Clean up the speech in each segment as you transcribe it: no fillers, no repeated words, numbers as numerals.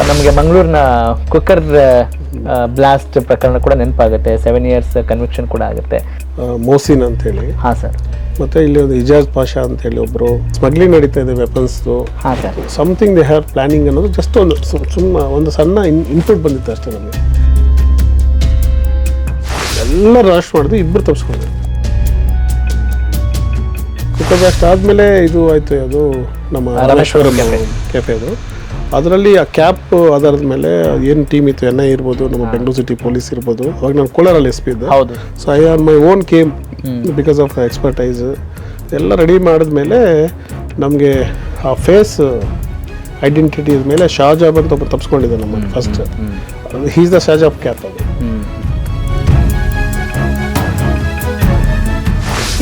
ನಮಗೆ ಮಂಗಳೂರಿನ cooker blast ಪ್ರಕರಣ ಕೂಡ ನೆನಪಾಗುತ್ತೆ. 7 years ಕನ್ವಿಕ್ಷನ್ ಕೂಡ ಆಗುತ್ತೆ. ಮೋಸಿನ್ ಅಂತ ಹೇಳಿ. ಹಾಂ ಸರ್. ಮತ್ತೆ ಇಲ್ಲಿ ಒಂದು ಇಜಾಜ್ ಪಾಷಾ ಅಂತ ಹೇಳಿ ಒಬ್ಬರು ಸ್ಮಗ್ಲಿಂಗ್ ನಡೀತಾ ಇದೆ ವೆಪನ್ಸ್ದು. ಹಾಂ sir. Something they have planning ಅನ್ನೋದು ಜಸ್ಟ್ ಒಂದು ಸಣ್ಣ ಇನ್ಪುಟ್ ಬಂದಿತ್ತು ಅಷ್ಟೇ ನಮಗೆ. ಎಲ್ಲರೂ ಅರೆಸ್ಟ್ ಮಾಡಿದ್ವಿ, ಇಬ್ಬರು ತಪ್ಪಿಸ್ಕೊಂಡ್ವಿ. ಕುಕ್ಕರ್ ಬ್ಲಾಸ್ಟ್ ಆದಮೇಲೆ ಇದು ಆಯಿತು, ಅದು ನಮ್ಮ ರಾಮೇಶ್ವರಂ ಕೆಫೆ ಅದು. ಅದರಲ್ಲಿ ಆ ಕ್ಯಾಪ್ ಆಧಾರದ ಮೇಲೆ ಏನು ಟೀಮ್ ಇತ್ತು, NI ಇರ್ಬೋದು, ನಮ್ಮ ಬೆಂಗಳೂರು ಸಿಟಿ ಪೊಲೀಸ್ ಇರ್ಬೋದು. ಅವಾಗ ನಾನು ಕೋಲಾರಲ್ಲಿ SP ಇದ್ದೆ. So I on my own came because of expertise ಎಲ್ಲ ರೆಡಿ ಮಾಡಿದ್ಮೇಲೆ ನಮಗೆ ಆ ಫೇಸ್ ಐಡೆಂಟಿಟಿ ಮೇಲೆ ಶಾಜಾಬ್ ಅಂತ ಒಬ್ಬರು ತಪ್ಪಿಸ್ಕೊಂಡಿದ್ದೆ ನಮ್ಮ first. He's the Shahzab cap ಅದು.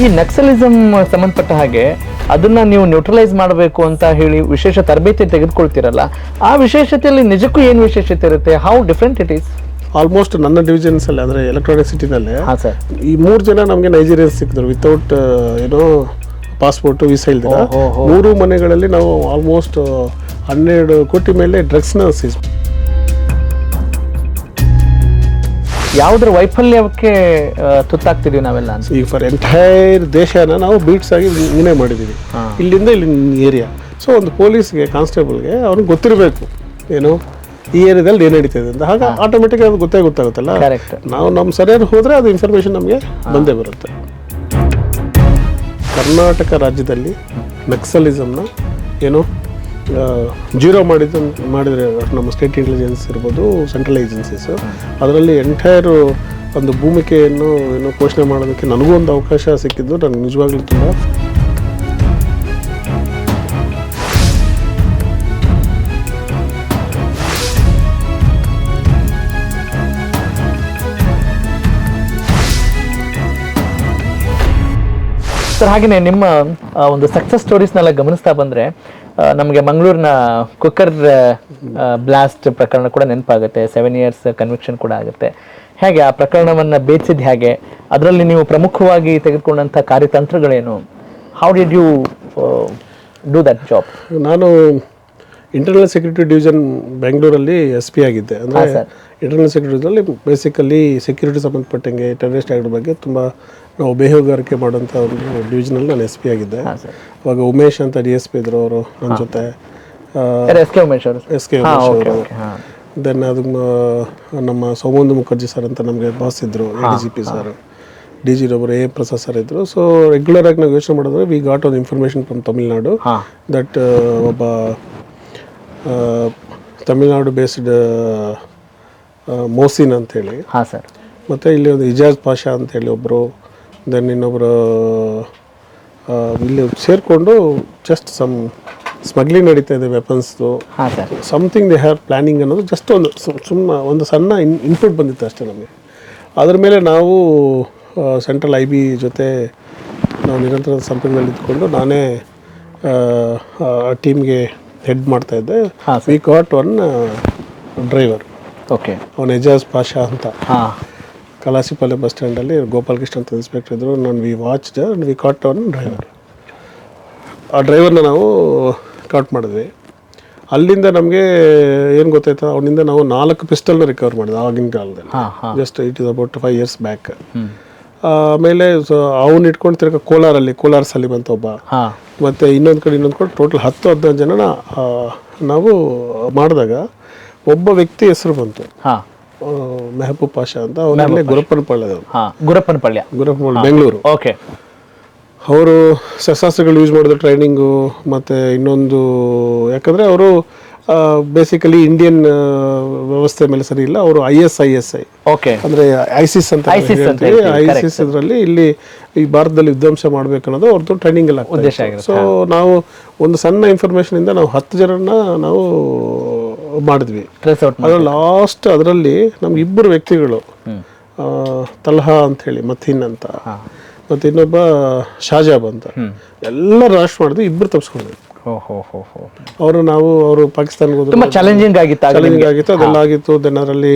ಈ ನಕ್ಸಲಿಸಮ್ ಸಂಬಂಧಪಟ್ಟ ಹಾಗೆ ಅದನ್ನ ನೀವು ನ್ಯೂಟ್ರಲೈಸ್ ಮಾಡಬೇಕು ಅಂತ ಹೇಳಿ ವಿಶೇಷ ತರಬೇತಿ ತೆಗೆದುಕೊಳ್ತೀರಲ್ಲ, ಆ ವಿಶೇಷತೆಯಲ್ಲಿ ನಿಜಕ್ಕೂ ಏನು ವಿಶೇಷತೆ ಇರುತ್ತೆ? How different it is? Almost ನನ್ನ ಡಿವಿಷನ್ಸ್ ಅಲ್ಲಿ ಅಂದರೆ ಎಲೆಕ್ಟ್ರಾನಿಕ್ ಸಿಟಿನಲ್ಲೇ ಈ 3 ಜನ ನಮಗೆ ನೈಜೀರಿಯನ್ಸ್ ಸಿಕ್ಕಿದ್ರು ವಿತೌಟ್ ಪಾಸ್ಪೋರ್ಟ್ ವೀಸಾ ಇಲ್ದಿರ. 3 ಮನೆಗಳಲ್ಲಿ ನಾವು ಆಲ್ಮೋಸ್ಟ್ 12 ಕೋಟಿ ಮೇಲೆ ಡ್ರಗ್ಸ್ನ ಸೀಸ್. ಯಾವುದ್ರ ವೈಫಲ್ಯಕ್ಕೆ ತುತ್ತಾಗ್ತಿದೀವಿ ನಾವೆಲ್ಲ ಅಂತ ಈಗ ಫಾರ್ ಎಂಟೈರ್ ದೇಶನ ನಾವು ಬೀಟ್ಸ್ ಆಗಿ ನಿರ್ಣಯ ಮಾಡಿದ್ದೀವಿ, ಇಲ್ಲಿಂದ ಇಲ್ಲಿ ಏರಿಯಾ. ಸೊ ಒಂದು ಪೊಲೀಸ್ಗೆ ಕಾನ್ಸ್ಟೇಬಲ್ಗೆ ಅವ್ರಿಗೆ ಗೊತ್ತಿರಬೇಕು ಏನು ಈ ಏರಿಯಾದಲ್ಲಿ ಏನು ನಡೀತಿದೆ ಅಂತ. ಹಾಗೆ ಆಟೋಮೆಟಿಕ್ ಅದು ಗೊತ್ತಾಗುತ್ತಲ್ಲ. ನಾವು ನಮ್ಮ ಸರಿಯಾಗಿ ಹೋದರೆ ಅದು ಇನ್ಫಾರ್ಮೇಷನ್ ನಮಗೆ ಬಂದೇ ಬರುತ್ತೆ. ಕರ್ನಾಟಕ ರಾಜ್ಯದಲ್ಲಿ ನಕ್ಸಲಿಸಮ್ನ ಏನು ಜೀರೋ ಮಾಡಿದರೆ ನಮ್ಮ ಸ್ಟೇಟ್ ಇಂಟೆಲಿಜೆನ್ಸ್ ಇರ್ಬೋದು, ಸೆಂಟ್ರಲ್ ಏಜೆನ್ಸೀಸು, ಅದರಲ್ಲಿ ಎಂಟೈರ್ ಒಂದು ಭೂಮಿಕೆಯನ್ನು ಏನು ಘೋಷಣೆ ಮಾಡೋದಕ್ಕೆ ನನಗೂ ಒಂದು ಅವಕಾಶ ಸಿಕ್ಕಿದ್ದು ನನಗೆ ನಿಜವಾಗ್ಲೂ ತುಂಬ. ಸರ್, ಹಾಗೆಯೇ ನಿಮ್ಮ ಒಂದು ಸಕ್ಸಸ್ ಸ್ಟೋರೀಸ್ನೆಲ್ಲ ಗಮನಿಸ್ತಾ ಬಂದರೆ ನಮಗೆ ಮಂಗಳೂರಿನ ಕುಕ್ಕರ್ ಬ್ಲಾಸ್ಟ್ ಪ್ರಕರಣ ಕೂಡ ನೆನಪಾಗುತ್ತೆ. 7 years ಕನ್ವಿಕ್ಷನ್ ಕೂಡ ಆಗುತ್ತೆ. ಹೇಗೆ ಆ ಪ್ರಕರಣವನ್ನು ಬೇಯಿಸಿದ್ದು ಹೇಗೆ? ಅದರಲ್ಲಿ ನೀವು ಪ್ರಮುಖವಾಗಿ ತೆಗೆದುಕೊಂಡಂಥ ಕಾರ್ಯತಂತ್ರಗಳೇನು? How did you do that job? ನಾನು ಇಂಟರ್ನಲ್ ಸೆಕ್ಯೂರಿಟಿ ಡಿವಿಷನ್ ಬೆಂಗಳೂರಲ್ಲಿ SP ಆಗಿದ್ದೆ. ಅಂದರೆ ಇಂಟರ್ನಲ್ ಸೆಕ್ಯೂರಿಟಿಯಲ್ಲಿ ಬೇಸಿಕಲಿ ಸೆಕ್ಯೂರಿಟಿ ಸಂಬಂಧಪಟ್ಟಂಗೆ ಟೆರರಿಸ್ಟ್ ಆ್ಯಕ್ಟ್ ಬಗ್ಗೆ ತುಂಬ ನಾವು ಬೇಹುಗಾರಿಕೆ ಮಾಡೋಂಥ ಒಂದು ಡಿವಿಷನಲ್ಲಿ ನಾನು SP ಆಗಿದ್ದೆ. ಅವಾಗ ಉಮೇಶ್ ಅಂತ DSP ಇದ್ರು, ಅವರು ನನ್ನ ಜೊತೆ. SK ಉಮೇಶ್ ಅವರು. ದೆನ್ ಅದು ನಮ್ಮ ಸೌಮಂದು ಮುಖರ್ಜಿ ಸರ್ ಅಂತ ನಮಗೆ ಬಾಸ್ ಇದ್ದರು, ADGP ಸರ್, DG ಒಬ್ಬರು AM ಪ್ರಸಾದ್ ಸರ್ ಇದ್ದರು. ಸೊ ರೆಗ್ಯುಲರ್ ಆಗಿ ನಾವು ಯೋಚನೆ ಮಾಡಿದ್ರೆ ವಿ ಗಾಟ್ ಒಂದು ಇನ್ಫಾರ್ಮೇಷನ್ ಫ್ರಮ್ ತಮಿಳ್ನಾಡು ದಟ್ ಒಬ್ಬ ತಮಿಳ್ನಾಡು ಬೇಸ್ಡ್ ಮೋಸಿನ್ ಅಂತೇಳಿ. ಮತ್ತು ಇಲ್ಲಿ ಒಂದು ಇಜಾಜ್ ಪಾಷಾ ಅಂತೇಳಿ ಒಬ್ಬರು, ದೆನ್ ಇನ್ನೊಬ್ಬರು ಇಲ್ಲಿ ಸೇರಿಕೊಂಡು ಜಸ್ಟ್ ಸ್ಮಗ್ಲಿಂಗ್ ನಡೀತಾ ಇದೆ ವೆಪನ್ಸ್ದು. ಸಮಥಿಂಗ್ ದೇ ಹ್ಯಾವ್ ಪ್ಲಾನಿಂಗ್ ಅನ್ನೋದು ಜಸ್ಟ್ ಒಂದು ಸಣ್ಣ ಇನ್ಪುಟ್ ಬಂದಿತ್ತು ಅಷ್ಟೇ ನಮಗೆ. ಅದ್ರ ಮೇಲೆ ನಾವು ಸೆಂಟ್ರಲ್ IB ಜೊತೆ ನಾವು ನಿರಂತರ ಸಂಪರ್ಕದಲ್ಲಿ ಇದ್ಕೊಂಡು ನಾನೇ ಟೀಮ್ಗೆ ಹೆಡ್ ಮಾಡ್ತಾ ಇದ್ದೆ. ವಿ ಗಾಟ್ ಒನ್ ಡ್ರೈವರ್, ಅವನು ಎಜಾಜ್ ಪಾಷಾ ಅಂತ. ಕಲಾಸಿಪಾಳ್ಯ ಬಸ್ ಸ್ಟ್ಯಾಂಡಲ್ಲಿ ಗೋಪಾಲ್ ಕೃಷ್ಣ ಅಂತ ಇನ್ಸ್ಪೆಕ್ಟರ್ ಇದ್ದರು. ನಾನು we watched and we caught one driver. ಆ ಡ್ರೈವರ್ನ ನಾವು ಕಾಟ್ ಮಾಡಿದ್ವಿ. ಅಲ್ಲಿಂದ ನಮಗೆ ಏನು ಗೊತ್ತಾಯ್ತು, ಅವನಿಂದ ನಾವು 4 ಪಿಸ್ಟಲ್ನ ರಿಕವರ್ ಮಾಡಿದ್ವಿ ಆಗಿನ ಕಾಲದಲ್ಲಿ. Just it is about 5 years back. ಆಮೇಲೆ ಸೊ ಅವ್ನು ಇಟ್ಕೊಂಡು ತಿರ್ಗ ಕೋಲಾರ್ ಸಲೀಮ್ ಅಂತ ಒಬ್ಬ, ಮತ್ತು ಇನ್ನೊಂದು ಕಡೆ ಟೋಟಲ್ 10-15 ಜನ ನಾವು ಮಾಡಿದಾಗ ಒಬ್ಬ ವ್ಯಕ್ತಿ ಹೆಸರು ಬಂತು, ಮೆಹಬೂಬ್ ಪಾಷಾ ಅಂತ. ಅವನಲ್ಲಿ ಗುರಪ್ಪನಪಳ್ಳಿ ಬೆಂಗಳೂರು. ಅವರು ಶಸ್ತ್ರಾಸ್ತ್ರಗಳು ಯೂಸ್ ಮಾಡಿದ್ರು ಟ್ರೈನಿಂಗು. ಮತ್ತು ಇನ್ನೊಂದು ಯಾಕಂದರೆ ಅವರು ಬೇಸಿಕಲಿ ಇಂಡಿಯನ್ ವ್ಯವಸ್ಥೆ ಮೇಲೆ ಸರಿ ಇಲ್ಲ, ಅವರು ISI ಅಂದರೆ ಐಸಿಸ್ ಅಂತ ಹೇಳ್ತೀವಿ. ISIS ಇದರಲ್ಲಿ ಇಲ್ಲಿ ಈ ಭಾರತದಲ್ಲಿ ವಿಧ್ವಂಸ ಮಾಡಬೇಕು ಅನ್ನೋದು ಅವ್ರದ್ದು ಟ್ರೈನಿಂಗ್ ಎಲ್ಲ ಉದ್ದೇಶ. ಸೊ ನಾವು ಒಂದು ಸಣ್ಣ ಇನ್ಫಾರ್ಮೇಷನಿಂದ ನಾವು 10 ಜನರನ್ನ ನಾವು ಮಾಡಿದ್ವಿ. ಲಾಸ್ಟ್ ಅದರಲ್ಲಿ ನಮ್ಗೆ 2 ವ್ಯಕ್ತಿಗಳು, ತಲ್ಹಾ ಅಂತ ಹೇಳಿ ಮಥಿನ್ ಅಂತ, ಮತ್ತು ಇನ್ನೊಬ್ಬ ಶಾಜಾಬ್ ಅಂತ, ಎಲ್ಲರೂ ಅರೆಸ್ಟ್ ಮಾಡಿದ್ವಿ, 2 ತಪ್ಪಿಸ್ಕೊಂಡ್ವಿ. ಅವರು ಪಾಕಿಸ್ತಾನ್ಗೆ ಹೋದ್ರು. ಚಾಲೆಂಜಿಂಗ್ ಆಗಿತ್ತು, ಅದೆಲ್ಲ ಆಗಿತ್ತು. ದೆನ್ ಅದರಲ್ಲಿ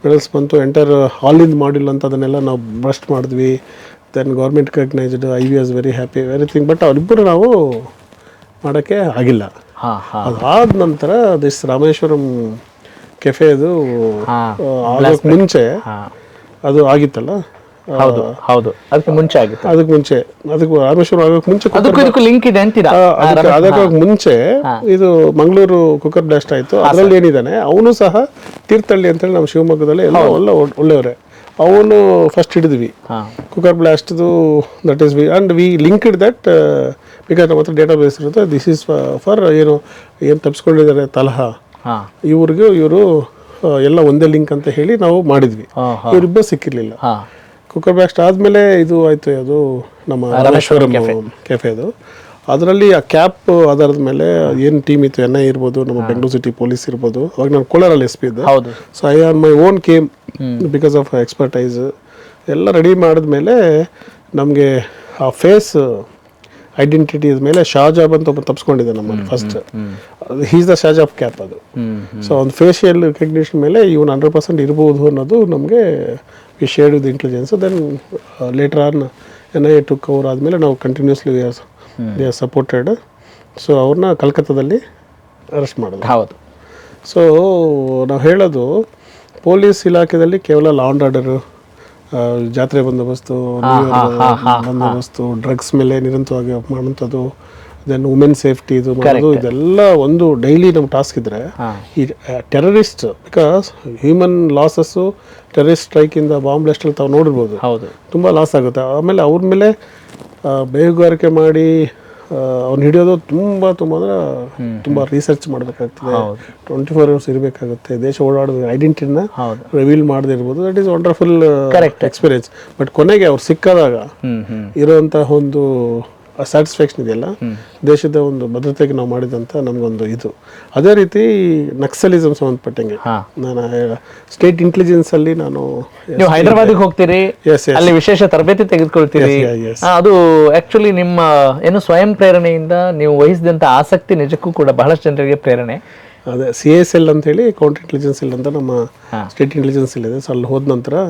ಮೆಡಲ್ಸ್ ಬಂತು. ಎಂಟರ್ ಹಾಲಿಂದ ಮಾಡಿಲ್ಲ ಅಂತ ಅದನ್ನೆಲ್ಲ ನಾವು ಬ್ರಸ್ಟ್ ಮಾಡಿದ್ವಿ. Then government recognised. IB was very happy everything. But ಅವರಿಬ್ಬರು ನಾವು ಮಾಡೋಕ್ಕೆ ಆಗಿಲ್ಲ. ಅದಾದ ನಂತರ ದಿಸ್ ರಾಮೇಶ್ವರಂ ಕೆಫೆದು ಆಗೋಕ್ಕೆ ಮುಂಚೆ ಅದು ಆಗಿತ್ತಲ್ಲ, ಹೌದು ಹೌದು, ಅದಕ್ಕೆ ಮುಂಚೆ ಆಗಿತ್ತು. ಅದಕ್ಕೆ ರಾಮೇಶ್ವರ ಆಗೋಕ್ಕೆ ಮುಂಚೆ ಅದಕ್ಕೂ ಲಿಂಕ್ ಇದೆ ಅಂತೀರಾ? ಅದಕ್ಕೆ ಮುಂಚೆ ಇದು ಮಂಗಳೂರು ಕುಕ್ಕರ್ ಬ್ಲಾಸ್ಟ್ ಆಯ್ತು. ಅದರಲ್ಲಿ ಏನಿದ್ದಾನೆ ಅವನು ಸಹ ತೀರ್ಥಹಳ್ಳಿ ಅಂತೇಳಿ ನಮ್ಮ ಶಿವಮೊಗ್ಗದಲ್ಲಿ ಎಲ್ಲ ಒಳ್ಳೆಯವರೇ. ಅವನು ಫಸ್ಟ್ ಹಿಡಿದ್ವಿ ಕುಕ್ಕರ್ ಬ್ಲಾಸ್ಟ್ದು. That is and we linked that because ನಮ್ಮ ಹತ್ರ ಡೇಟಾ ಬೇಸ್ ಇರುತ್ತೆ. ದಿಸ್ ಈಸ್ ಫಾರ್ ಏನು ತಪ್ಪಿಸ್ಕೊಂಡಿದ್ದಾರೆ ತಲಹಾ, ಇವರು ಎಲ್ಲ ಒಂದೇ ಲಿಂಕ್ ಅಂತ ಹೇಳಿ ನಾವು ಮಾಡಿದ್ವಿ. ಇವರಿಬ್ಬರು ಸಿಕ್ಕಿರ್ಲಿಲ್ಲ. ಕುಕ್ಕರ್ ಬ್ಲಾಸ್ಟ್ ಆದಮೇಲೆ ಇದು ಆಯಿತು, ಅದು ನಮ್ಮ ರಾಮೇಶ್ವರಂ ಕೆಫೆದು. ಅದರಲ್ಲಿ ಆ ಕ್ಯಾಪ್ ಆಧಾರದ ಮೇಲೆ ಏನು ಟೀಮ್ ಇತ್ತು, NI ಇರ್ಬೋದು, ನಮ್ಮ ಬೆಂಗಳೂರು ಸಿಟಿ ಪೊಲೀಸ್ ಇರ್ಬೋದು. ಅವಾಗ ನಾನು ಕೋಲಾರಲ್ಲಿ SP ಇದ್ದೆ. So I on my own came because of expertise ಎಲ್ಲ ರೆಡಿ ಮಾಡಿದ್ಮೇಲೆ ನಮಗೆ ಆ ಫೇಸ್ ಐಡೆಂಟಿಟಿ ಮೇಲೆ ಶಾಜಾಬ್ ಅಂತ ಒಬ್ಬ ತಪ್ಪಿಸ್ಕೊಂಡಿದ್ದೆ ನಮ್ಮಲ್ಲಿ first. He's the Shahzab cap ಅದು. ಸೊ ಒಂದು ಫೇಶಿಯಲ್ ರೆಕಗ್ನಿಷನ್ ಮೇಲೆ ಇವನು 100% ಇರ್ಬೋದು ಅನ್ನೋದು ನಮಗೆ we shared with intelligence. Then later on NI took over ಆದಮೇಲೆ ನಾವು continuously they are supported. So ಅವ್ರನ್ನ ಕಲ್ಕತ್ತಾದಲ್ಲಿ ಅರೆಸ್ಟ್ ಮಾಡಿದ್ರು. ಹೌದು. ಸೊ ನಾವು ಹೇಳೋದು ಪೊಲೀಸ್ ಇಲಾಖೆಯಲ್ಲಿ ಕೇವಲ ಲಾ ಆ್ಯಂಡ್ ಆರ್ಡರು, ಜಾತ್ರೆ ಬಂದೋಬಸ್ತು, ಬಂದೋಬಸ್ತು, ಡ್ರಗ್ಸ್ ಮೇಲೆ ನಿರಂತರವಾಗಿ ಮಾಡುವಂಥದ್ದು, ದೆನ್ ವುಮೆನ್ ಸೇಫ್ಟಿ ಇದು ಮಾಡೋದು, ಇದೆಲ್ಲ ಒಂದು ಡೈಲಿ ನಮ್ಮ ಟಾಸ್ಕ್ ಇದ್ದರೆ ಈ terrorist, because human losses terrorist ಸ್ಟ್ರೈಕಿಂದ ಬಾಂಬ್ ಬ್ಲಾಸ್ಟಲ್ಲಿ ತಾವು ನೋಡಿರ್ಬೋದು, ತುಂಬ ಲಾಸ್ ಆಗುತ್ತೆ. ಆಮೇಲೆ ಅವ್ರ ಮೇಲೆ ಬೇಹುಗಾರಿಕೆ ಮಾಡಿ ಅವ್ನು ಹಿಡಿಯೋದು ತುಂಬ ಅಂದರೆ ತುಂಬ ರಿಸರ್ಚ್ ಮಾಡಬೇಕಾಗ್ತದೆ. 24 hours ಇರಬೇಕಾಗುತ್ತೆ. ದೇಶ ಓಡಾಡೋದು ಐಡೆಂಟಿಟಿನ ರಿವೀಲ್ ಮಾಡದೇ ಇರ್ಬೋದು. That is wonderful experience. But ಕೊನೆಗೆ ಅವ್ರು ಸಿಕ್ಕಾದಾಗ ಇರೋಂಥ ಒಂದು ಸ್ಯಾಟಿಸ್ಫ್ಯಾಕ್ಷನ್ ಇದೆಯಲ್ಲ, ದೇಶದ ಒಂದು ಭದ್ರತೆಗೆ ನಾವು ಮಾಡಿದಂಥ ನಮಗೊಂದು ಇದು. ಅದೇ ರೀತಿ ನಕ್ಸಲಿಸಮ್ ಸಂಬಂಧಪಟ್ಟಂಗೆ ನಾನು ಸ್ಟೇಟ್ ಇಂಟೆಲಿಜೆನ್ಸ್ ಅಲ್ಲಿ ನಾನು ನೀವು ಹೈದರಾಬಾದಿಗೆ ಹೋಗ್ತೀರಿ, ಅಲ್ಲಿ ವಿಶೇಷ ತರಬೇತಿ ತೆಗೆದುಕೊಳ್ತೀರಿ. ಅದು ಆಕ್ಚುಲಿ ನಿಮ್ಮ ಏನು ಸ್ವಯಂ ಪ್ರೇರಣೆಯಿಂದ ನೀವು ವಹಿಸಿದಂಥ ಆಸಕ್ತಿ ನಿಜಕ್ಕೂ ಕೂಡ ಬಹಳಷ್ಟು ಜನರಿಗೆ ಪ್ರೇರಣೆ. ಅದೇ CSL ಅಂತ ಹೇಳಿ ಕೌಂಟರ್ ಇಂಟೆಲಿಜೆನ್ಸ್ ಇಲ್ಲ ಅಂತ ನಮ್ಮ ಸ್ಟೇಟ್ ಇಂಟೆಲಿಜೆನ್ಸ್ ಇಲ್ಲಿದೆ. ಸೊ ಅಲ್ಲಿ ಹೋದ ನಂತರ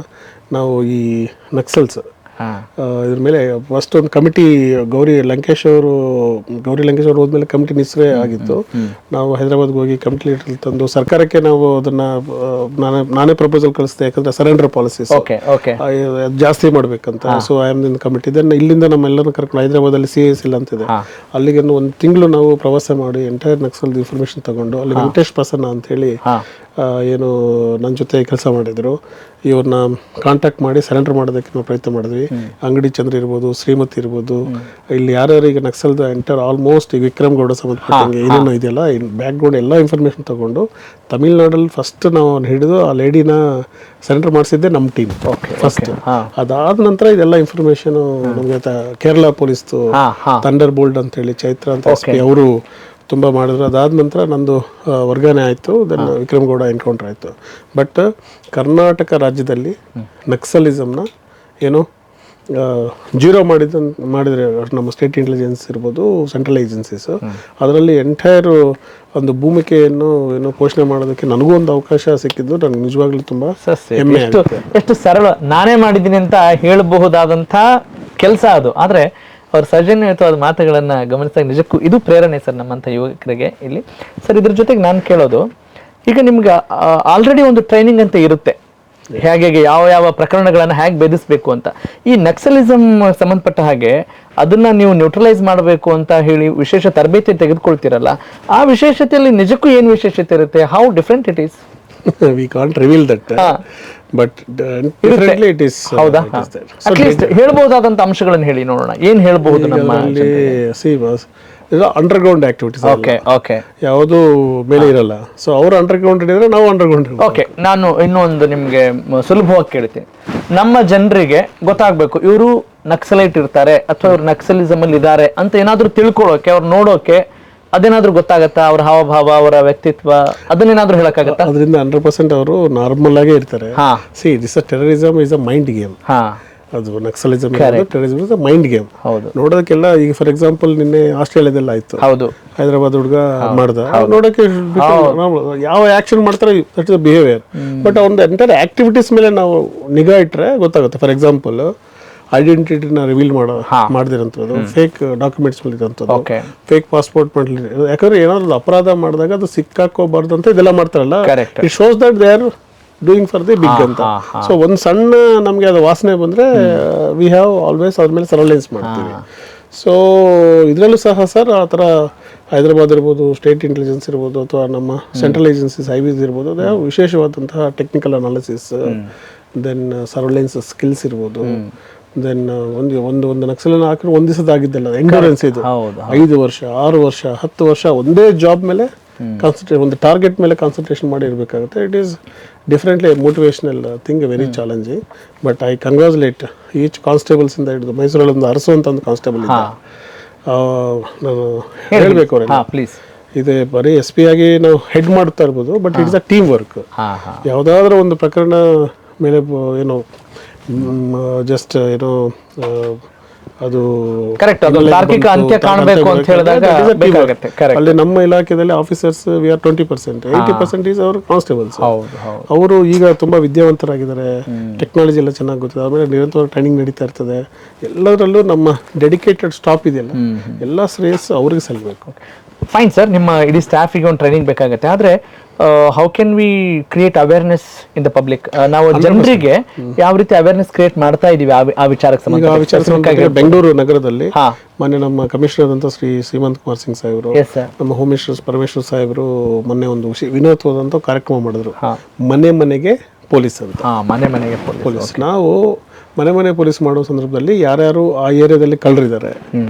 ನಾವು ಈ ನಕ್ಸಲ್ಸ್ ಇದ್ರ ಮೇಲೆ ಫಸ್ಟ್ ಒಂದು ಕಮಿಟಿ ಗೌರಿ ಲಂಕೇಶ್ ಅವರು ಹೋದ್ಮೇಲೆ ಕಮಿಟಿ ನಿಸ್ರೆ ಆಗಿತ್ತು. ನಾವು ಹೈದರಾಬಾದ್ಗೆ ಹೋಗಿ ಕಮಿಟಿ ಲೀಡರ್ ತಂದು ಸರ್ಕಾರಕ್ಕೆ ನಾವು ಅದನ್ನ ನಾನೇ ಪ್ರಪೋಸಲ್ ಕಳಿಸ್ದೆ. ಯಾಕಂದ್ರೆ ಸರೆಂಡರ್ ಪಾಲಿಸೀಸ್ ಜಾಸ್ತಿ ಮಾಡ್ಬೇಕಂತ. So I am in committee. Then ಇಲ್ಲಿಂದ ನಮ್ಮೆಲ್ಲರೂ ಕರ್ಕೊಂಡು ಹೈದರಾಬಾದಲ್ಲಿ CSL ಅಂತಿದೆ, ಅಲ್ಲಿಗೆ ಒಂದು ತಿಂಗಳು ನಾವು ಪ್ರವಾಸ ಮಾಡಿ ಎಂಟೈರ್ ನಕ್ಸಲ್ ಇನ್ಫಾರ್ಮೇಶನ್ ತಗೊಂಡು, ಅಲ್ಲಿ ವೆಂಕಟೇಶ್ ಪ್ರಸನ್ನ ಅಂತ ಹೇಳಿ ಏನು ನನ್ನ ಜೊತೆ ಕೆಲಸ ಮಾಡಿದ್ರು, ಇವ್ರನ್ನ ಕಾಂಟ್ಯಾಕ್ಟ್ ಮಾಡಿ ಸರೆಂಡರ್ ಮಾಡೋದಕ್ಕೆ ನಾವು ಪ್ರಯತ್ನ ಮಾಡಿದ್ವಿ. ಅಂಗಡಿ ಚಂದ್ರ ಇರ್ಬೋದು, ಶ್ರೀಮತಿ ಇರ್ಬೋದು, ಇಲ್ಲಿ ಯಾರ್ಯಾರು ಈಗ ನಕ್ಸಲ್ದ ಎಂಟರ್ ಆಲ್ಮೋಸ್ಟ್ ಈಗ ವಿಕ್ರಮ್ ಗೌಡ ಸಂಬಂಧಪಟ್ಟಂಗೆ ಏನೇನೋ ಇದೆಯಲ್ಲ ಬ್ಯಾಕ್ ಗ್ರೌಂಡ್ ಎಲ್ಲ ಇನ್ಫಾರ್ಮೇಶನ್ ತಗೊಂಡು ತಮಿಳ್ನಾಡಲ್ಲಿ ಫಸ್ಟ್ ನಾವು ಹಿಡಿದು ಆ ಲೇಡಿನ ಸರೆಂಡರ್ ಮಾಡಿಸಿದ್ದೆ ನಮ್ಮ ಟೀಮ್ ಫಸ್ಟ್. ಅದಾದ ನಂತರ ಇದೆಲ್ಲ ಇನ್ಫಾರ್ಮೇಶನ್ ನಮಗೆ ಕೇರಳ ಪೊಲೀಸ್ದು ಥಂಡರ್ ಬೋಲ್ಟ್ ಅಂತ ಹೇಳಿ ಚೈತ್ರ ಅಂತ SP ಅವರು ತುಂಬ ಮಾಡಿದ್ರು. ಅದಾದ ನಂತರ ನಂದು ವರ್ಗಾವಣೆ ಆಯಿತು. ದೆನ್ ವಿಕ್ರಮ್ ಗೌಡ ಎನ್ಕೌಂಟರ್ ಆಯಿತು. ಬಟ್ ಕರ್ನಾಟಕ ರಾಜ್ಯದಲ್ಲಿ ನಕ್ಸಲಿಸಮ್ನ ಏನು ಜೀರೋ ಮಾಡಿದರೆ ನಮ್ಮ ಸ್ಟೇಟ್ ಇಂಟೆಲಿಜೆನ್ಸ್ ಇರ್ಬೋದು, ಸೆಂಟ್ರಲ್ ಏಜೆನ್ಸೀಸು, ಅದರಲ್ಲಿ ಎಂಟೈರ್ ಒಂದು ಭೂಮಿಕೆಯನ್ನು ಏನು ಪೋಷಣೆ ಮಾಡೋದಕ್ಕೆ ನನಗೂ ಒಂದು ಅವಕಾಶ ಸಿಕ್ಕಿದ್ದು ನನಗೆ ನಿಜವಾಗ್ಲೂ ತುಂಬ ಹೆಮ್ಮೆ. ಎಷ್ಟು ಸರಳ, ನಾನೇ ಮಾಡಿದ್ದೀನಿ ಅಂತ ಹೇಳಬಹುದಾದಂಥ ಕೆಲಸ ಅದು. ಆದರೆ ಅವ್ರ ಸೌಜನ್ಯಯುತವಾದ ಮಾತುಗಳನ್ನು ಗಮನಿಸಿದಾಗ ನಿಜಕ್ಕೂ ಇದು ಪ್ರೇರಣೆ ಸರ್ ನಮ್ಮಂಥ ಯುವಕರಿಗೆ ಇಲ್ಲಿ. ಸರ್ ಇದ್ರ ಜೊತೆಗೆ ನಾನು ಕೇಳೋದು, ಈಗ ನಿಮ್ಗೆ ಆಲ್ರೆಡಿ ಒಂದು ಟ್ರೈನಿಂಗ್ ಅಂತ ಇರುತ್ತೆ, ಹೇಗೆ ಯಾವ ಪ್ರಕರಣಗಳನ್ನು ಹೇಗೆ ಬೆದರಿಸಬೇಕು ಅಂತ. ಈ ನಕ್ಸಲಿಸಮ್ ಸಂಬಂಧಪಟ್ಟ ಹಾಗೆ ಅದನ್ನ ನೀವು ನ್ಯೂಟ್ರಲೈಸ್ ಮಾಡಬೇಕು ಅಂತ ಹೇಳಿ ವಿಶೇಷ ತರಬೇತಿ ತೆಗೆದುಕೊಳ್ತೀರಲ್ಲ, ಆ ವಿಶೇಷತೆಯಲ್ಲಿ ನಿಜಕ್ಕೂ ಏನು ವಿಶೇಷತೆ ಇರುತ್ತೆ? How different it is? We can't reveal that, but definitely it is. ಹೌದಾ? ಅಟ್ಲೀಸ್ಟ್ ಹೇಳ್ಬಹುದಾದಂತ ಅಂಶಗಳನ್ನು ಹೇಳಿ ನೋಡೋಣ. ಏನ್ ಹೇಳ್ಬಹುದು ನಮ್ಮ ಅಂಡರ್ಗ್ರೌಂಡ್ ಆಕ್ಟಿವಿಟೀಸ್? ಓಕೆ, ಯಾವುದು ಮೇಲೆ ಇರಲ್ಲ. ಸೊ ಅವರು ಅಂಡರ್ಗ್ರೌಂಡ್ ಇದ್ರೆ ನಾವು ಅಂಡರ್ಗ್ರೌಂಡ್. ಓಕೆ, ನಾನು ಇನ್ನೊಂದು ನಿಮ್ಗೆ ಸುಲಭವಾಗಿ ಕೇಳ್ತೀನಿ. ನಮ್ಮ ಜನರಿಗೆ ಗೊತ್ತಾಗ್ಬೇಕು ಇವರು ನಕ್ಸಲೈಟ್ ಇರ್ತಾರೆ ಅಥವಾ ಇವ್ರು ನಕ್ಸಲಿಸಮ್ ಅಲ್ಲಿ ಇದ್ದಾರೆ ಅಂತ ಏನಾದ್ರು ತಿಳ್ಕೊಳ್ಳೋಕೆ, ಅವ್ರು ನೋಡೋಕೆ ಅದೇನಾದ್ರೂ ಗೊತ್ತಾಗತ್ತಾ? ಅವ್ರ ಹಾವಭಾವ, ಅವರ ವ್ಯಕ್ತಿತ್ವ, ಅದನ್ನೇನಾದ್ರೂ ಹೇಳಕ್ಕಾಗತ್ತಾ? ಅದರಿಂದ 100% ಅವರು ನಾರ್ಮಲ್ ಆಗೇ ಇರ್ತಾರೆ. See this terrorism is a mind game. ಅದು naxalism terrorism is a mind game. ನೋಡೋದಕ್ಕೆಲ್ಲ ಈಗ ಫಾರ್ ಎಕ್ಸಾಂಪಲ್ ನಿನ್ನೆ ಆಸ್ಟ್ರೇಲಿಯಾದೆಲ್ಲ ಆಯ್ತು, ಹೈದರಾಬಾದ್ ಹುಡುಗ ಮಾಡ್ದ, ನೋಡೋಕೆ ಯಾವ ಆಕ್ಷನ್ ಮಾಡ್ತಾರೆ ದಟ್ ಇಸ್ ಬಿಹೇವಿಯರ್. ಬಟ್ ಅವ್ನ ಎಂಟೈರ್ ಆಕ್ಟಿವಿಟೀಸ್ ಮೇಲೆ ನಾವು ನಿಗಾ ಇಟ್ಟರೆ ಗೊತ್ತಾಗುತ್ತೆ. ಫಾರ್ ಎಕ್ಸಾಂಪಲ್ ಐಡೆಂಟಿಟಿನ ರಿವೀಲ್ ಮಾಡದಿರೋಂಥದ್ದು, ಫೇಕ್ ಡಾಕ್ಯುಮೆಂಟ್ಸ್ ಇರೋಂಥದ್ದು, ಓಕೆ ಫೇಕ್ ಪಾಸ್ಪೋರ್ಟ್ ಮಾಡಲಿ. ಯಾಕಂದ್ರೆ ಏನಾದ್ರು ಅಪರಾಧ ಮಾಡಿದಾಗ ಅದು ಸಿಕ್ಕಾಕೋಬಾರ್ದು ಅಂತ ಇದೆಲ್ಲ ಮಾಡ್ತಾರಲ್ಲ, correct. It shows that they are doing for the big ಅಂತ. ಸೊ ಒಂದು ಸಣ್ಣ ನಮಗೆ ಅದು ವಾಸನೆ ಬಂದರೆ ವಿ ಹ್ಯಾವ್ ಆಲ್ವೇಸ್ ಅದ್ರ ಮೇಲೆ ಸರ್ವೈಲೆನ್ಸ್ ಮಾಡ್ತೀವಿ. ಸೊ ಇದರಲ್ಲೂ ಸಹ ಸರ್ ಆ ಥರ ಹೈದರಾಬಾದ್ ಇರ್ಬೋದು, ಸ್ಟೇಟ್ ಇಂಟೆಲಿಜೆನ್ಸ್ ಇರ್ಬೋದು, ಅಥವಾ ನಮ್ಮ ಸೆಂಟ್ರಲ್ ಏಜೆನ್ಸೀಸ್ ಐವಿಸ್ ಇರ್ಬೋದು, ಅದೇ ವಿಶೇಷವಾದಂತಹ technical analysis, then surveillance skills ಇರ್ಬೋದು, ದೆನ್ ಒಂದು ನಕ್ಸಲನ್ನು ಹಾಕಿದ್ರೆ ಒಂದು ದಿವಸದಾಗಿದ್ದಲ್ಲ, ಎಂಡ್ಯೂರೆನ್ಸ್ ಇದು 5 ವರ್ಷ 6 ವರ್ಷ 10 ವರ್ಷ ಒಂದೇ ಜಾಬ್ ಮೇಲೆ ಒಂದು ಟಾರ್ಗೆಟ್ ಮೇಲೆ ಕಾನ್ಸಂಟ್ರೇಷನ್ ಮಾಡಿ ಇರಬೇಕಾಗುತ್ತೆ. It is differently motivational thing, very challenging. But I congratulate each constables ಇಂದ ಹಿಡಿದು ಮೈಸೂರಲ್ಲಿ ಒಂದು ಅರಸು ಅಂತ ಒಂದು ಕಾನ್ಸ್ಟೇಬಲ್ ಇದ್ದ, ನಾನು ಹೇಳಬೇಕು ಅವರೆಲ್ಲ, ಪ್ಲೀಸ್. ಇದು ಬರೀ SP ಆಗಿ ನಾವು ಹೆಡ್ ಮಾಡ್ತಾ ಇರ್ಬೋದು, but it's a team work. ಯಾವುದಾದ್ರೂ ಒಂದು ಪ್ರಕರಣ ಮೇಲೆ ಏನೋ ಜಸ್ಟ್ ಏನೋ ಅದು ಕರೆಕ್ಟ್, ಅದು ತಾರ್ಕಿಕ ಅಂತ್ಯ ಕಾಣಬೇಕು ಅಂತ ಹೇಳಿದಾಗ ಬೇಕಾಗುತ್ತೆ. ಕರೆಕ್ಟ್. ಅಲ್ಲಿ ನಮ್ಮ ಇಲಾಖೆಯಲ್ಲಿ officers we are 20%, 80% is our constables. ಅವರು ಈಗ ತುಂಬಾ ವಿದ್ಯಾವಂತರಾಗಿದ್ದಾರೆ, ಟೆಕ್ನಾಲಜಿ ಎಲ್ಲ ಚೆನ್ನಾಗಿ ಗೊತ್ತಿದೆ, ಆಮೇಲೆ ನಿರಂತರ ಟ್ರೈನಿಂಗ್ ನಡೀತಾ ಇರ್ತದೆ. ಎಲ್ಲದರಲ್ಲೂ ನಮ್ಮ ಡೆಡಿಕೇಟೆಡ್ ಸ್ಟಾಫ್ ಇದೆಯಲ್ಲ, ಎಲ್ಲ ಶ್ರೇಯಸ್ಸು ಅವ್ರಿಗೆ ಸಲ್ಲಬೇಕು. ಫೈನ್ ಸರ್, ನಿಮ್ಮ ಇಡೀ ಸ್ಟಾಫಿಗೆ ಒಂದು ಟ್ರೈನಿಂಗ್ ಬೇಕಾಗುತ್ತೆ. ಆದರೆ how can we create awareness in the public? ನಾವು ಜನರಿಗೆ ಯಾವ ರೀತಿ ಅವೇರ್ನೆಸ್ ಕ್ರಿಯೇಟ್ ಮಾಡ್ತಾ ಇದೀವಿ ಆ ವಿಚಾರಕ್ಕೆ ಸಂಬಂಧ? ಬೆಂಗಳೂರು ನಗರದಲ್ಲಿ ಮೊನ್ನೆ ನಮ್ಮ ಕಮಿಷನರ್ ಅಂತ ಶ್ರೀಮಂತ್ ಕುಮಾರ್ ಸಿಂಗ್ ಸಾಹೇಬರು, ನಮ್ಮ ಹೋಮ್ ಮಿನಿಸ್ಟರ್ ಪರಮೇಶ್ವರ್ ಸಾಹೇಬರು ಮೊನ್ನೆ ಒಂದು ವಿನೂತವಾದಂಥ ಕಾರ್ಯಕ್ರಮ ಮಾಡಿದ್ರು, ಮನೆ ಮನೆಗೆ ಪೊಲೀಸ್ ಅಂತ. ಮನೆ ಮನೆಗೆ ಪೊಲೀಸ್. ನಾವು ಮನೆ ಪೊಲೀಸ್ ಮಾಡೋ ಸಂದರ್ಭದಲ್ಲಿ ಯಾರ್ಯಾರು ಆ ಏರಿಯಾದಲ್ಲಿ ಕಳ್ಳರಿದ್ದಾರೆ,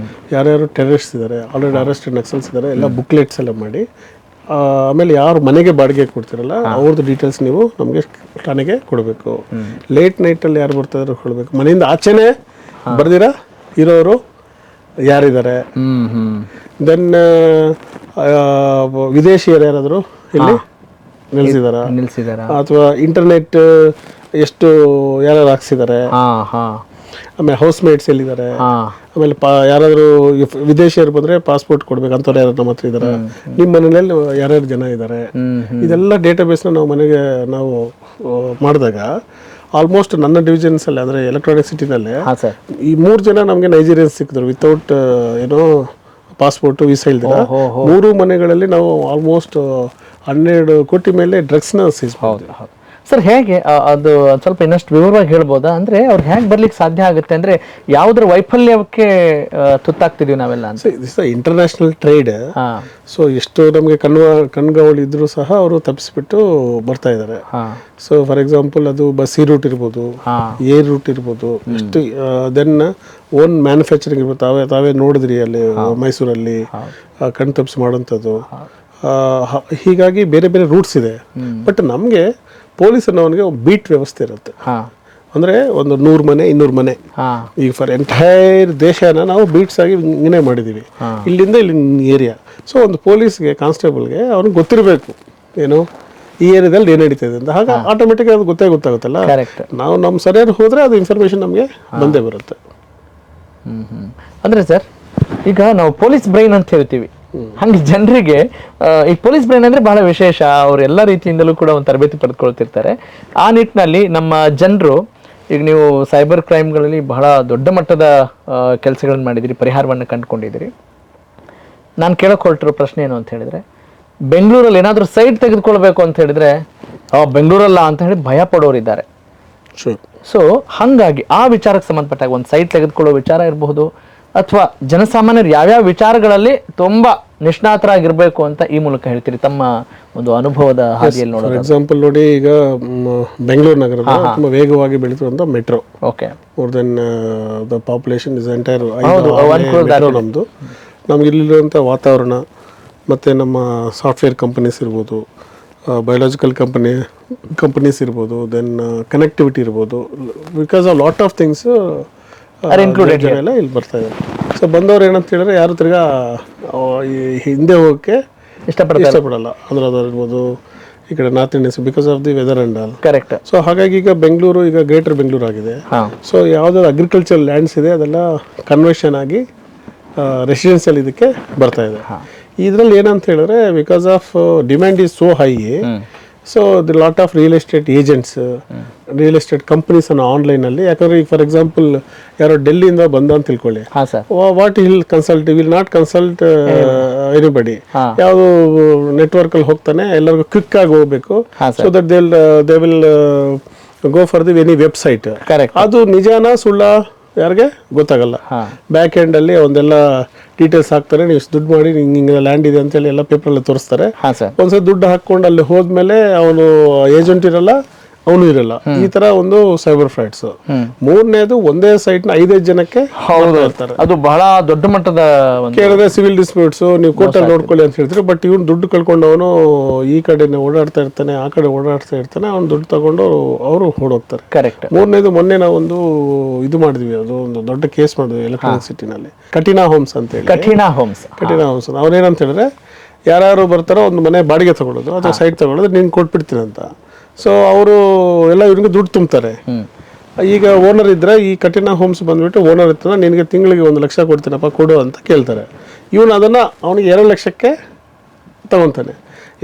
ಯಾರ್ಯಾರು ಟೆರರಿಸ್ಟ್ ಇದ್ದಾರೆ, ಆಲ್ರೆಡಿ ಅರೆಸ್ಟೆಡ್ ನಕ್ಸಲ್ಸ್ ಇದ್ದಾರೆ, ಎಲ್ಲ ಬುಕ್ಲೆಟ್ಸ್ ಎಲ್ಲ ಮಾಡಿ, ಆಮೇಲೆ ಯಾರು ಮನೆಗೆ ಬಾಡಿಗೆ ಕೊಡ್ತಿರಲ್ಲ ಅವ್ರದ್ದು ಡೀಟೇಲ್ಸ್ ನೀವು ನಮಗೆ ಠಾಣೆಗೆ ಕೊಡಬೇಕು. ಲೇಟ್ ನೈಟಲ್ಲಿ ಯಾರು ಬರ್ತಾ ಇದ್ರು ಕೊಡಬೇಕು. ಮನೆಯಿಂದ ಆಚೆನೆ ಬರ್ದಿರ ಇರೋರು ಯಾರಿದ್ದಾರೆ, ದೆನ್ ವಿದೇಶಿಯರು ಯಾರಾದರೂ ಇಲ್ಲಿ ನಿಲ್ಸಿದಾರ, ಅಥವಾ ಇಂಟರ್ನೆಟ್ ಎಷ್ಟು ಯಾರು ಹಾಕ್ಸಿದ್ದಾರೆ, ಆಮೇಲೆ ಹೌಸ್ ಮೇಟ್ಸ್ ಎಲ್ಲಿದ್ದಾರೆ, ಆಮೇಲೆ ಯಾರಾದರೂ ವಿದೇಶಿಯರು ಬಂದರೆ ಪಾಸ್ಪೋರ್ಟ್ ಕೊಡ್ಬೇಕು ಅಂಥವ್ರು ಯಾರು ನಮ್ಮ ಹತ್ರ ಇದ್ದಾರೆ, ನಿಮ್ಮ ಮನೆಯಲ್ಲಿ ಯಾರ್ಯಾರು ಜನ ಇದ್ದಾರೆ, ಇದೆಲ್ಲ ಡೇಟಾಬೇಸ್ನ ನಾವು ಮನೆಗೆ ನಾವು ಮಾಡಿದಾಗ ಆಲ್ಮೋಸ್ಟ್ ನನ್ನ ಡಿವಿಷನ್ಸಲ್ಲಿ ಅಂದರೆ ಎಲೆಕ್ಟ್ರಾನಿಕ್ ಸಿಟಿನಲ್ಲಿ ಈ 3 ಜನ ನಮಗೆ ನೈಜೀರಿಯನ್ಸ್ ಸಿಕ್ಕಿದ್ರು ವಿತೌಟ್ ಏನೋ ಪಾಸ್ಪೋರ್ಟು ವೀಸಾ ಇಲ್ದಿರ. 3 ಮನೆಗಳಲ್ಲಿ ನಾವು ಆಲ್ಮೋಸ್ಟ್ 12 ಕೋಟಿ ಮೇಲೆ ಡ್ರಗ್ಸ್ನ ಸೀಸ್ ಮಾಡಿದ್ವಿ. ಸರ್ ಹೇಗೆ ಅದು ಸ್ವಲ್ಪ ಇನ್ನಷ್ಟು ವಿವರವಾಗಿ ಹೇಳ್ಬೋದಾ? ಅಂದ್ರೆ ಅವ್ರು ಹೇಗೆ ಬರ್ಲಿಕ್ಕೆ ಸಾಧ್ಯ ಆಗುತ್ತೆ, ಅಂದ್ರೆ ಯಾವುದ್ರ ವೈಫಲ್ಯಕ್ಕೆ ತುತ್ತಾಗ್ತಿದೀವಿ ನಾವೆಲ್ಲ ಅಂತ? This international trade. ಸೊ ಎಷ್ಟು ನಮಗೆ ಕಣ್ಗಾವಲು ಇದ್ರೂ ಸಹ ಅವರು ತಪ್ಪಿಸ್ಬಿಟ್ಟು ಬರ್ತಾ ಇದ್ದಾರೆ. ಸೊ ಫಾರ್ ಎಕ್ಸಾಂಪಲ್ ಅದು ಸಿ ರೂಟ್ ಇರ್ಬೋದು, ಏರ್ ರೂಟ್ ಇರ್ಬೋದು, ಎಷ್ಟು ದೆನ್ ಓನ್ ಮ್ಯಾನುಫ್ಯಾಕ್ಚರಿಂಗ್ ಇರ್ಬೋದು. ತಾವೇ ನೋಡಿದ್ರಿ ಅಲ್ಲಿ ಮೈಸೂರಲ್ಲಿ ಕಣ್ ತಪ್ಪಿಸಿ ಮಾಡೋಂಥದ್ದು. ಹೀಗಾಗಿ ಬೇರೆ ಬೇರೆ ರೂಟ್ಸ್ ಇದೆ. ಬಟ್ ನಮಗೆ ಪೊಲೀಸ್ ಅನ್ನೋನಿಗೆ ಬೀಟ್ ವ್ಯವಸ್ಥೆ ಇರುತ್ತೆ. ಅಂದರೆ ಒಂದು 100 ಮನೆ 200 ಮನೆ, ಈಗ ಫಾರ್ ಎಂಟೈರ್ ದೇಶನ ನಾವು ಬೀಟ್ಸ್ ಆಗಿ ಹಿಂಗೇ ಮಾಡಿದ್ದೀವಿ, ಇಲ್ಲಿಂದ ಇಲ್ಲಿ ಏರಿಯಾ. ಸೊ ಒಂದು ಪೊಲೀಸ್ಗೆ ಕಾನ್ಸ್ಟೇಬಲ್ಗೆ ಅವ್ನಿಗೆ ಗೊತ್ತಿರಬೇಕು ಏನು ಈ ಏರಿಯಾದಲ್ಲಿ ಏನು ನಡೀತಾ ಇದೆ ಅಂತ. ಹಾಗೆ ಆಟೋಮೆಟಿಕ್ ಅದು ಗೊತ್ತಾಗುತ್ತಲ್ಲ. ನಾವು ನಮ್ಮ ಸರಿಯಾಗಿ ಹೋದರೆ ಅದು ಇನ್ಫಾರ್ಮೇಷನ್ ನಮಗೆ ಬಂದೇ ಬರುತ್ತೆ. ಅಂದರೆ ಸರ್ ಈಗ ನಾವು ಪೊಲೀಸ್ ಬ್ರೈನ್ ಅಂತ ಹೇಳ್ತೀವಿ, ಹಂಗೆ ಜನರಿಗೆ ಈ ಪೊಲೀಸ್ ಬ್ರೈನ್ ಅಂದರೆ ಬಹಳ ವಿಶೇಷ. ಅವರು ಎಲ್ಲ ರೀತಿಯಿಂದಲೂ ಕೂಡ ಒಂದು ತರಬೇತಿ ಪಡೆದುಕೊಳ್ತಿರ್ತಾರೆ. ಆ ನಿಟ್ಟಿನಲ್ಲಿ ನಮ್ಮ ಜನರು, ಈಗ ನೀವು ಸೈಬರ್ ಕ್ರೈಮ್ಗಳಲ್ಲಿ ಬಹಳ ದೊಡ್ಡ ಮಟ್ಟದ ಕೆಲಸಗಳನ್ನು ಮಾಡಿದಿರಿ, ಪರಿಹಾರವನ್ನು ಕಂಡುಕೊಂಡಿದ್ದೀರಿ. ನಾನು ಕೇಳಕ್ಕೆ ಹೊರಟಿರೋ ಪ್ರಶ್ನೆ ಏನು ಅಂತ ಹೇಳಿದರೆ, ಬೆಂಗಳೂರಲ್ಲಿ ಏನಾದರೂ ಸೈಟ್ ತೆಗೆದುಕೊಳ್ಬೇಕು ಅಂತ ಹೇಳಿದರೆ ಬೆಂಗಳೂರಲ್ಲ ಅಂತ ಹೇಳಿ ಭಯ ಪಡೋರಿದ್ದಾರೆ. ಸೊ ಹಾಗಾಗಿ ಆ ವಿಚಾರಕ್ಕೆ ಸಂಬಂಧಪಟ್ಟಾಗ ಒಂದು ಸೈಟ್ ತೆಗೆದುಕೊಳ್ಳೋ ವಿಚಾರ ಇರಬಹುದು, ಅಥವಾ ಜನಸಾಮಾನ್ಯರು ಯಾವ್ಯಾವ ವಿಚಾರಗಳಲ್ಲಿ ತುಂಬಾ ನಿಷ್ಣಾತರಾಗಿರ್ಬೇಕು ಅಂತ ಈ ಮೂಲಕ ಹೇಳ್ತೀರಿ ತಮ್ಮ ಒಂದು ಅನುಭವದ ಹಾದಿಯಲ್ಲಿ ನೋಡೋದು? ಫಾರ್ ಎಕ್ಸಾಂಪಲ್ ನೋಡಿ, ಈಗ ಬೆಂಗಳೂರು ನಗರದ ತುಂಬಾ ವೇಗವಾಗಿ ಬೆಳೀತಿರುವಂಥ metro, okay, more than the population is entire ನಮ್ಮದು. ನಮ್ಗೆ ಇಲ್ಲಿರುವಂಥ ವಾತಾವರಣ, ಮತ್ತು ನಮ್ಮ ಸಾಫ್ಟ್ವೇರ್ ಕಂಪನೀಸ್ ಇರ್ಬೋದು, ಬಯೋಲಾಜಿಕಲ್ ಕಂಪನೀಸ್ ಇರ್ಬೋದು, ದೆನ್ ಕನೆಕ್ಟಿವಿಟಿ ಇರ್ಬೋದು, because of lot of things ಎಲ್ಲ ಇಲ್ಲಿ ಬರ್ತಾ ಇದೆ. ಸೊ ಬಂದವ್ರು ಏನಂತ ಹೇಳಿದ್ರೆ ಯಾರು ತಿರ್ಗಾ ಹಿಂದೆ ಹೋಗೋಕ್ಕೆ ಇಷ್ಟಪಡಲ್ಲ. ಆಂಧ್ರದವ್ರು ಇರ್ಬೋದು, ಈ ಕಡೆ north Indians, because of the weather and all. Correct. So ಹಾಗಾಗಿ ಈಗ ಬೆಂಗಳೂರು ಈಗ ಗ್ರೇಟರ್ ಬೆಂಗಳೂರು ಆಗಿದೆ. ಸೊ ಯಾವುದಾದ್ರು ಅಗ್ರಿಕಲ್ಚರ್ ಲ್ಯಾಂಡ್ಸ್ ಇದೆ ಅದೆಲ್ಲ ಕನ್ವರ್ಷನ್ ಆಗಿ ರೆಸಿಡೆನ್ಷಿಯಲ್ ಇದಕ್ಕೆ ಬರ್ತಾ ಇದೆ. ಇದರಲ್ಲಿ ಏನಂತ ಹೇಳಿದ್ರೆ, because of demand is so high, so the lot of real estate agents, real estate ಕಂಪನೀಸನ್ನು ಆನ್ಲೈನಲ್ಲಿ, ಯಾಕಂದರೆ ಈಗ ಫಾರ್ ಎಕ್ಸಾಂಪಲ್ ಯಾರೋ ಡೆಲ್ಲಿಯಿಂದ ಬಂದ ಅಂತ ತಿಳ್ಕೊಳ್ಳಿ, ಹಾಂ sir, what will not consult anybody. ಯಾವುದು ನೆಟ್ವರ್ಕಲ್ಲಿ ಹೋಗ್ತಾನೆ ಎಲ್ಲರಿಗೂ ಕ್ವಿಕ್ ಆಗಿ ಹೋಗ್ಬೇಕು, so that they will go for the any website. Correct. ಅದು ನಿಜಾನ ಸುಳ್ಳ ಯಾರಿಗೆ ಗೊತ್ತಾಗಲ್ಲ. ಬ್ಯಾಕ್ ಎಂಡಲ್ಲಿ ಒಂದೆಲ್ಲ ಡೀಟೇಲ್ಸ್ ಹಾಕ್ತಾರೆ, ನೀವು ದುಡ್ಡು ಮಾಡಿ ಹಿಂಗೆ ಲ್ಯಾಂಡ್ ಇದೆ ಅಂತೇಳಿ ಎಲ್ಲ ಪೇಪರಲ್ಲಿ ತೋರಿಸ್ತಾರೆ. ಹಾಂ ಸರ್, ಒಂದ್ಸಲ ದುಡ್ಡು ಹಾಕ್ಕೊಂಡು ಅಲ್ಲಿ ಹೋದ್ಮೇಲೆ ಅವನು ಏಜೆಂಟ್ ಇರಲ್ಲ, ಅವನು ಇರಲ್ಲ. ಈ ತರ ಒಂದು ಸೈಬರ್ ಫ್ರಾಡ್ಸ್. ಮೂರನೇದು ಒಂದೇ ಸೈಟ್ ನ 5 ಜನಕ್ಕೆ ಇರ್ತಾರೆ. ಅದು ಬಹಳ ದೊಡ್ಡ ಮಟ್ಟದ ಕೇಳಿದ್ರೆ ಸಿವಿಲ್ ಡಿಸ್ಪ್ಯೂಟ್ಸ್, ನೀವು ಕೋರ್ಟಲ್ಲಿ ನೋಡ್ಕೊಳ್ಳಿ ಅಂತ ಹೇಳ್ತಾರೆ. ಬಟ್ ಇವ್ನು ದುಡ್ಡು ಕಳ್ಕೊಂಡವನು ಈ ಕಡೆ ಓಡಾಡ್ತಾ ಇರ್ತಾನೆ, ಆ ಕಡೆ ಓಡಾಡ್ತಾ ಇರ್ತಾನೆ, ಅವ್ನು ದುಡ್ಡು ತಗೊಂಡು ಅವರು ಓಡೋಗ್ತಾರೆ. ಕರೆಕ್ಟ್. ಮೂರನೇದು ಮೊನ್ನೆ ನಾವೊಂದು ಇದು ಮಾಡಿದ್ವಿ, ಅದು ಒಂದು ದೊಡ್ಡ ಕೇಸ್ ಮಾಡಿದ್ವಿ ಎಲೆಕ್ಟ್ರಾನಿಕ್ ಸಿಟಿನಲ್ಲಿ, ಕಠಿಣ ಹೋಮ್ಸ್ ಅಂತ ಹೇಳಿ. ಕಠಿಣ ಹೋಮ್ಸ್ ಅವ್ರೇನಂತ ಹೇಳಿದ್ರೆ, ಯಾರು ಬರ್ತಾರೋ ಒಂದು ಮನೆ ಬಾಡಿಗೆ ತಗೊಳ್ಳೋದು ಅಥವಾ ಸೈಟ್ ತಗೊಳ್ಳೋದು, ನೀನು ಕೊಟ್ಬಿಡ್ತೀನಿ ಅಂತ. ಸೊ ಅವರು ಎಲ್ಲ ಇವ್ರಿಗೆ ದುಡ್ಡು ತುಂಬ್ತಾರೆ. ಈಗ ಓನರ್ ಇದ್ರೆ, ಈ ಕಠಿಣ ಹೋಮ್ಸ್ ಬಂದ್ಬಿಟ್ಟು ಓನರ್ ಇರ್ತಾನೆ, ನಿನಗೆ ತಿಂಗಳಿಗೆ 1 ಲಕ್ಷ ಕೊಡ್ತೀನಪ್ಪ ಕೊಡು ಅಂತ ಕೇಳ್ತಾರೆ. ಇವನು ಅದನ್ನು ಅವನಿಗೆ 2 ಲಕ್ಷಕ್ಕೆ ತಗೊತಾನೆ.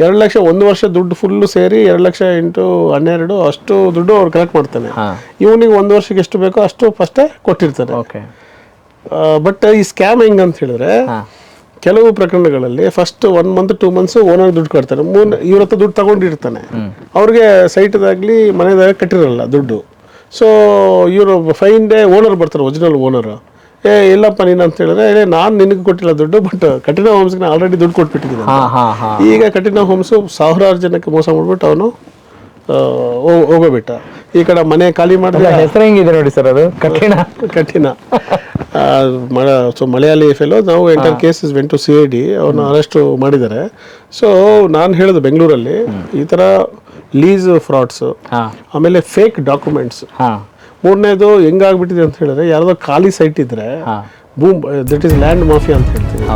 2 ಲಕ್ಷ 1 ವರ್ಷ ದುಡ್ಡು ಫುಲ್ಲು ಸೇರಿ 2 ಲಕ್ಷ ಇಂಟು 12 ಅಷ್ಟು ದುಡ್ಡು ಅವ್ರು ಕಲೆಕ್ಟ್ ಮಾಡ್ತಾನೆ. ಇವನಿಗೆ 1 ವರ್ಷಕ್ಕೆ ಎಷ್ಟು ಬೇಕೋ ಅಷ್ಟು ಫಸ್ಟೇ ಕೊಟ್ಟಿರ್ತಾನೆ. ಬಟ್ ಈ ಸ್ಕ್ಯಾಮ್ ಹೆಂಗ್ ಅಂತ ಹೇಳಿದ್ರೆ, ಕೆಲವು ಪ್ರಕರಣಗಳಲ್ಲಿ ಫಸ್ಟ್ 1 ಮಂತ್ 2 ಮಂತ್ಸ್ ಓನರ್ ದುಡ್ಡು ಕೊಡ್ತಾರೆ, ಇವ್ರ ಹತ್ರ ದುಡ್ಡು ತಗೊಂಡಿರ್ತಾನೆ, ಅವ್ರಿಗೆ ಸೈಟ್ದಾಗ್ಲಿ ಮನೆದಾಗ ಕಟ್ಟಿರಲ್ಲ ದುಡ್ಡು. ಸೊ ಇವರು ಫೈನ್ ಡೇ ಓನರ್ ಬರ್ತಾರೆ, ಒರಿಜಿನಲ್ ಓನರ್, ಇಲ್ಲಪ್ಪ ನೀನು ಅಂತ ಹೇಳಿದ್ರೆ, ನಾನು ನಿನಗೆ ಕೊಟ್ಟಿಲ್ಲ ದುಡ್ಡು, ಬಟ್ ಕಠಿಣ ಹೋಮ್ಸ್ಗೆ ಆಲ್ರೆಡಿ ದುಡ್ಡು ಕೊಟ್ಬಿಟ್ಟಿದ್ದೀನಿ. ಈಗ ಕಠಿಣ ಹೋಮ್ಸು 1000 ಜನಕ್ಕೆ ಮೋಸ ಮಾಡ್ಬಿಟ್ಟು ಅವನು ಹೋಗೋಬಿಟ್ಟ. ಈ ಕಡೆ ಮನೆ ಖಾಲಿ ಮಾಡಿದ್ರೆ, ಹೆಸರು ಹೆಂಗಿದೆ ನೋಡಿ ಸರ್, ಅದು ಕಠಿಣ. ಸೊ ಮಲಯಾಳಿ ಫೆಲೋ, ನಾವು enter cases went to CID, ಅವ್ರನ್ನ ಅರೆಸ್ಟ್ ಮಾಡಿದ್ದಾರೆ. ಸೊ ನಾನು ಹೇಳೋದು ಬೆಂಗಳೂರಲ್ಲಿ ಈ ಥರ ಲೀಸ್ ಫ್ರಾಡ್ಸ್, ಆಮೇಲೆ ಫೇಕ್ ಡಾಕ್ಯುಮೆಂಟ್ಸ್. ಮೂರನೇದು ಹೆಂಗಾಗ್ಬಿಟ್ಟಿದೆ ಅಂತ ಹೇಳಿದ್ರೆ, ಯಾರ್ದೋ ಖಾಲಿ ಸೈಟ್ ಇದ್ರೆ, boom, that is land mafia ಅಂತ ಹೇಳ್ತೀವಿ.